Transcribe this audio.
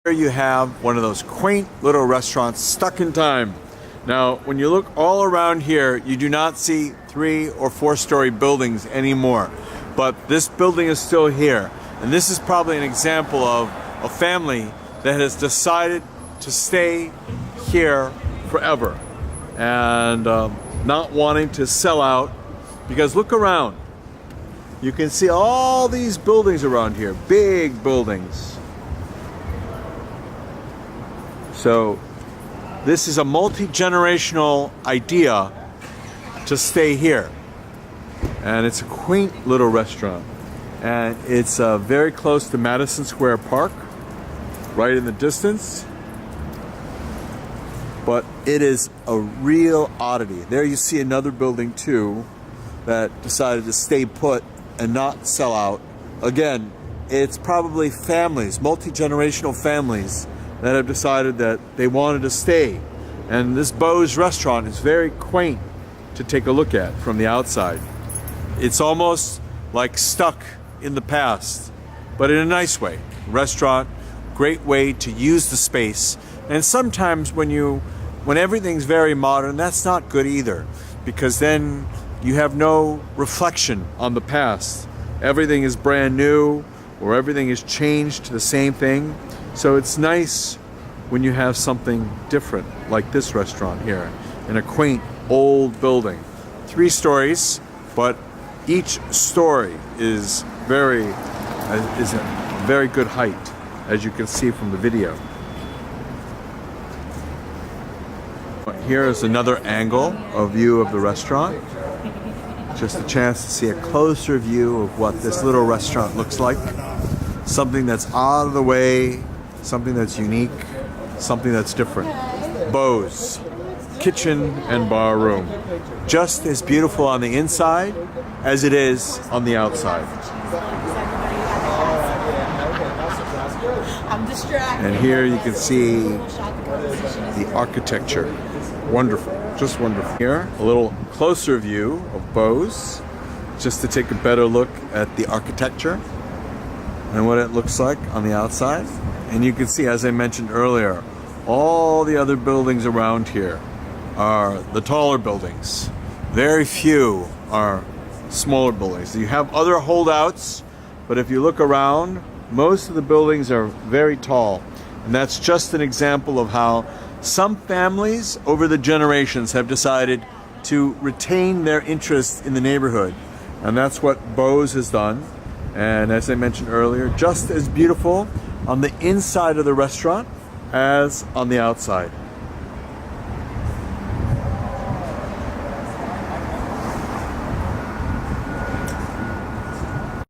Here you have one of those quaint little restaurants stuck in time. Now, when you look all around here, you do not see 3 or 4-story buildings anymore. But this building is still here. And this is probably an example of a family that has decided to stay here forever and not wanting to sell out, because look around. You can see all these buildings around here, big buildings. So this is a multi-generational idea to stay here. And it's a quaint little restaurant. And it's very close to Madison Square Park, right in the distance. But it is a real oddity. There you see another building too that decided to stay put and not sell out. Again, it's probably families, multi-generational families, that have decided that they wanted to stay. And this Beau's restaurant is very quaint to take a look at from the outside. It's almost like stuck in the past, but in a nice way. Restaurant, great way to use the space. And sometimes when everything's very modern, that's not good either, because then you have no reflection on the past. Everything is brand new, or everything is changed to the same thing. So it's nice when you have something different, like this restaurant here, in a quaint old building. 3 stories, but each story is a very good height, as you can see from the video. Here is another angle, a view of the restaurant. Just a chance to see a closer view of what this little restaurant looks like. Something that's out of the way, something that's unique, something that's different. Beau's kitchen and bar room. Just as beautiful on the inside as it is on the outside. I'm distracted. And here you can see the architecture. Wonderful, just wonderful. Here, a little closer view of Beau's, just to take a better look at the architecture and what it looks like on the outside. And you can see, as I mentioned earlier, all the other buildings around here are the taller buildings. Very few are smaller buildings. You have other holdouts, but if you look around, most of the buildings are very tall. And that's just an example of how some families over the generations have decided to retain their interest in the neighborhood. And that's what Beau's has done. And as I mentioned earlier, just as beautiful on the inside of the restaurant as on the outside.